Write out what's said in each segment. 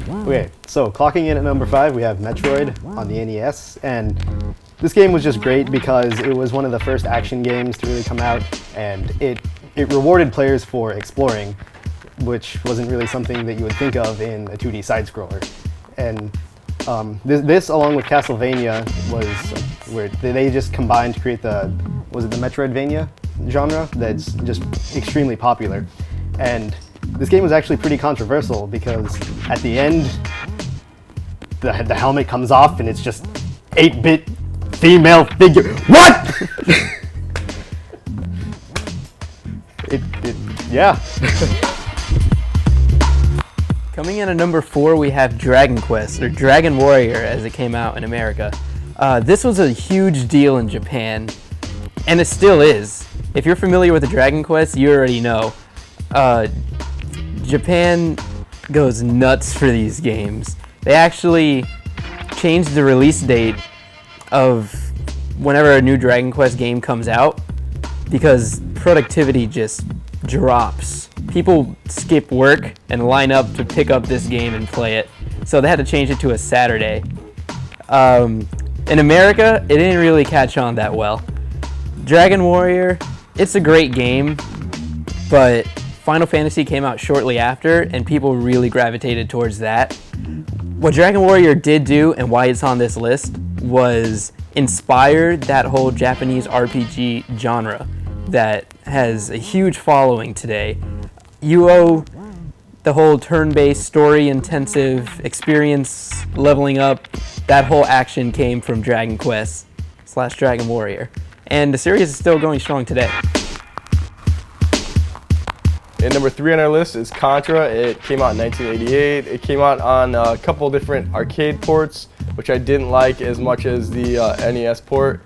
Okay, so clocking in at number 5, we have Metroid on the NES, and this game was just great because it was one of the first action games to really come out, and it rewarded players for exploring, which wasn't really something that you would think of in a 2D side-scroller. And this, along with Castlevania, was where they just combined to create the Metroidvania genre that's just extremely popular. And this game was actually pretty controversial because at the end, the helmet comes off and it's just 8-bit female figure. What? Yeah. Coming in at number 4, we have Dragon Quest, or Dragon Warrior as it came out in America. This was a huge deal in Japan, and it still is. If you're familiar with the Dragon Quest, you already know. Japan goes nuts for these games. They actually changed the release date of whenever a new Dragon Quest game comes out because productivity just drops. People skip work and line up to pick up this game and play it. So they had to change it to a Saturday. In America, it didn't really catch on that well. Dragon Warrior, it's a great game, but Final Fantasy came out shortly after, and people really gravitated towards that. What Dragon Warrior did do, and why it's on this list, was inspire that whole Japanese RPG genre that has a huge following today. You owe the whole turn-based, story-intensive experience, leveling up, that whole action came from Dragon Quest / Dragon Warrior. And the series is still going strong today. And number 3 on our list is Contra. It came out in 1988. It came out on a couple different arcade ports, which I didn't like as much as the NES port.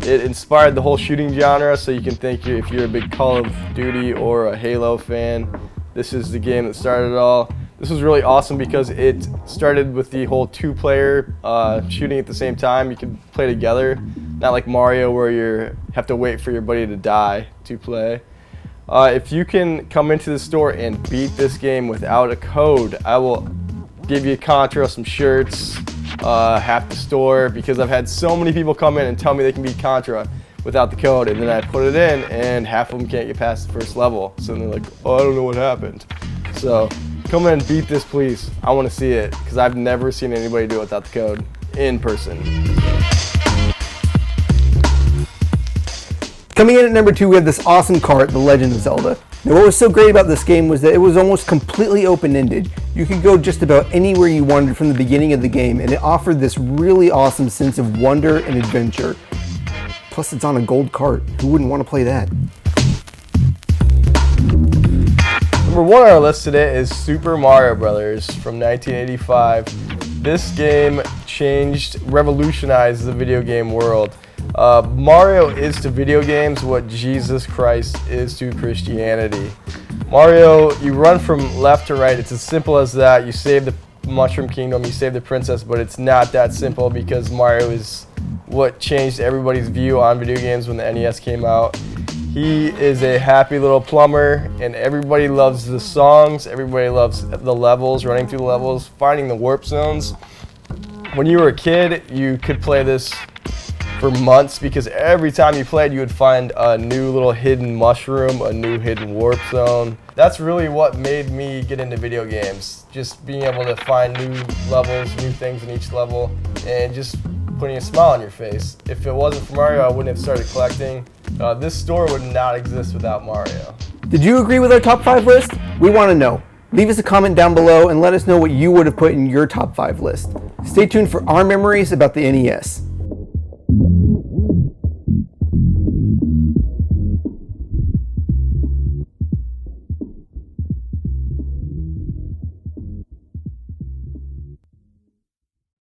It inspired the whole shooting genre, so you can think if you're a big Call of Duty or a Halo fan, this is the game that started it all. This was really awesome because it started with the whole 2-player shooting at the same time. You could play together, not like Mario where you have to wait for your buddy to die to play. If you can come into the store and beat this game without a code, I will give you Contra, some shirts, half the store, because I've had so many people come in and tell me they can beat Contra without the code, and then I put it in and half of them can't get past the first level. So they're like, oh, I don't know what happened. So come in and beat this, please. I want to see it, because I've never seen anybody do it without the code in person. Coming in at number 2, we have this awesome cart, The Legend of Zelda. Now, what was so great about this game was that it was almost completely open-ended. You could go just about anywhere you wanted from the beginning of the game, and it offered this really awesome sense of wonder and adventure. Plus, it's on a gold cart. Who wouldn't want to play that? Number 1 on our list today is Super Mario Brothers from 1985. This game revolutionized the video game world. Mario is to video games what Jesus Christ is to Christianity. Mario, you run from left to right. It's as simple as that. You save the Mushroom Kingdom, you save the princess, but it's not that simple because Mario is what changed everybody's view on video games when the NES came out. He is a happy little plumber, and everybody loves the songs, everybody loves the levels, running through the levels, finding the warp zones. When you were a kid, you could play this for months because every time you played, you would find a new little hidden mushroom, a new hidden warp zone. That's really what made me get into video games, just being able to find new levels, new things in each level, and just putting a smile on your face. If it wasn't for Mario, I wouldn't have started collecting. This store would not exist without Mario. Did you agree with our top 5 list? We want to know. Leave us a comment down below and let us know what you would have put in your top 5 list. Stay tuned for our memories about the NES.